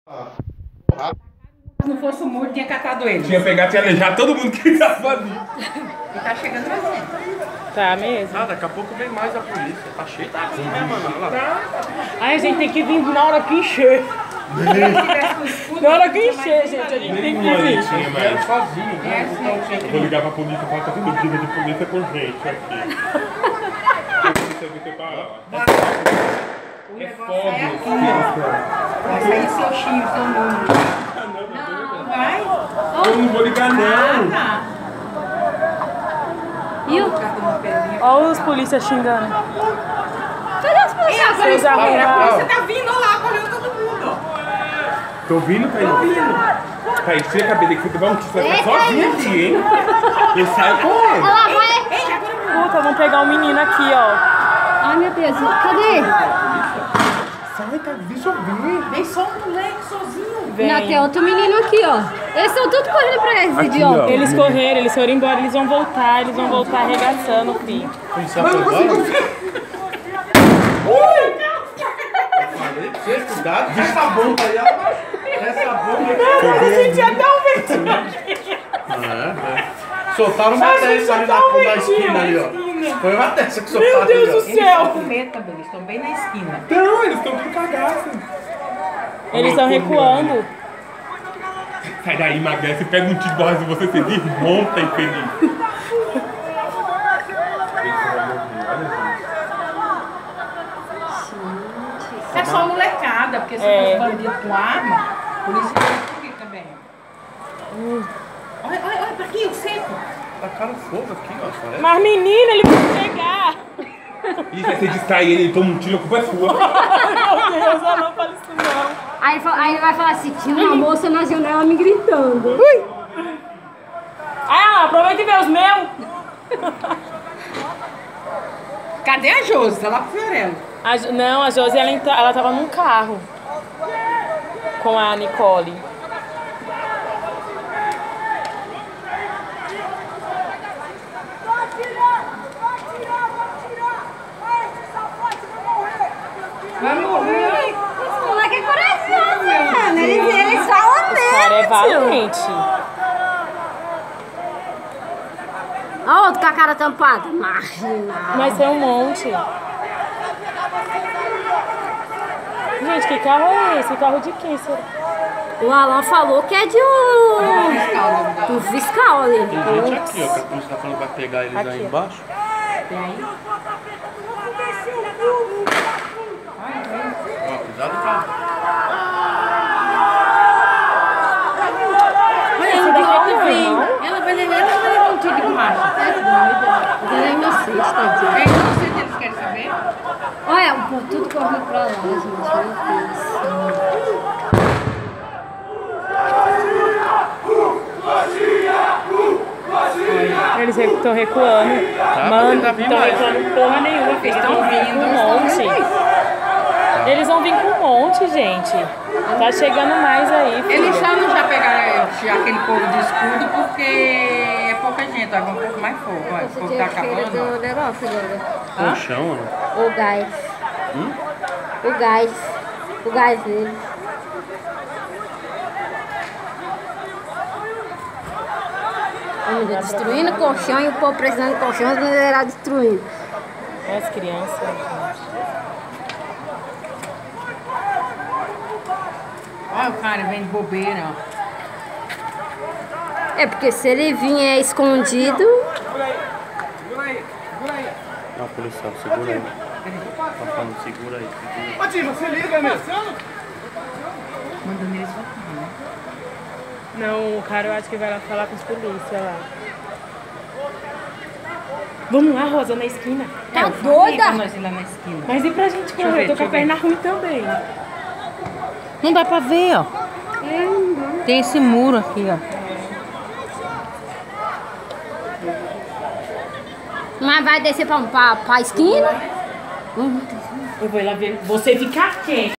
Se não fosse o muro, tinha catado ele. Tinha pegado, tinha aleijado todo mundo que tava ali. E tá chegando assim. Tá mesmo? Ah, daqui a pouco vem mais a polícia. Tá cheio, tá assim, né, mano? Olha lá. Ai, a gente tem que vir na hora que encher. Na hora que encher, gente, a gente tem que vir. Tinha mais. Sozinho. Eu vou ligar pra polícia e falar que tá tendo briga de polícia com gente aqui. A polícia vai separar. É fogo. Vai sair seu chifre, seu número. Não, vai. Eu não vou ligar, não. Tá. E o... Olha os polícias xingando. Cadê os policiais? Vocês A arrumaram. polícia tá vindo lá, correndo todo mundo. Tô ouvindo, Thaís? Tô ouvindo. Thaís, tira a cabeça aqui, você vai ficar sozinha aqui, hein? Eu saio correndo. Ela vai. Puta, vamos pegar o menino aqui, ó. Ai, meu Deus, cadê? Sai, Thaís, deixa eu ver. Vem só um moleque sozinho. Vem. Não, tem outro menino aqui, ó. Eles estão todos correndo pra esse Aqui, idiota. ó. Eles correram, eles foram embora, eles vão voltar arregaçando, filho. Policial foi embora? Falei pra vocês, cuidado. Essa bomba aí, ó. Essa bomba aí. Eu senti até um ventinho. Soltaram uma dessa ali na esquina ali, ó. Foi uma dessa que soltaram. Meu Deus do ali, Eles estão céu. com medo também, eles estão bem na esquina. Não, eles estão tudo cagaço. Eles estão recuando. Sai daí, emagrece, pega um tiro do e você se desmonta, infeliz. É só molecada, porque se fosse bandido com arma, a polícia vai por também. Olha, olha, olha pra aqui, o seco. Tacaram fogo aqui, ó. Parece. Mas menino, ele vai pegar. E se você distrai ele toma um tiro, a culpa é sua. Meu Deus, eu não falo isso não. Aí ele vai falar assim, tinha uma moça na janela me gritando. Ah, aproveita e vê os meus. Cadê a Josi? Tá lá pro Fiorello. Não, a Josi, ela tava num carro com a Nicole. Vai morrer. Esse moleque é corajoso, mano. Eles falam mesmo. O cara é valente. Olha o outro com a cara tampada. Marginal. Mas tem um monte. Gente, que carro é esse? Carro de quem, será? O Alan falou que é de um fiscal ali. Tem gente aqui, ó, que a polícia tá falando que vai pegar eles aí embaixo. Tem aí. Ó, cuidado com a... Olha, esse daqui vem. Ela vai levar um tiro de borracha. Ela é inocente, tadinha. É inocente, eles querem saber? Olha, o povo tudo correndo pra lá, gente. Meu Deus. Eles estão recuando. Mano, ainda vi estão mais. recuando porra nenhuma. Eles estão vindo com um monte. Eles vão vir com um monte, gente. Tá chegando mais aí, filho. Eles já pegaram já aquele povo de escudo porque é pouca gente, agora um pouco mais fogo. Olha, o fogo tá acabando. O negócio agora. Colchão, ó. O gás. O gás. O gás dele. Meu Deus, destruindo o colchão e o povo precisando de colchão, as mulheres destruindo. As crianças. Olha o cara vem de bobeira, ó. É porque se ele vier escondido, Não, policial, segura aí. Tá falando, segura aí. Segura. Ô, Tio, você liga mesmo. Mandando eles voltar, né? Não, o cara eu acho que vai lá falar com os polícia lá. Vamos lá, Rosa, na esquina. tá Eu falei pra doida? nós ir lá na esquina. Mas e pra gente correr? Eu tô com a perna ruim também. Não dá pra ver, ó. Tem esse muro aqui, ó. Mas vai descer pra esquina? Eu vou ir lá ver. Você ficar quieto.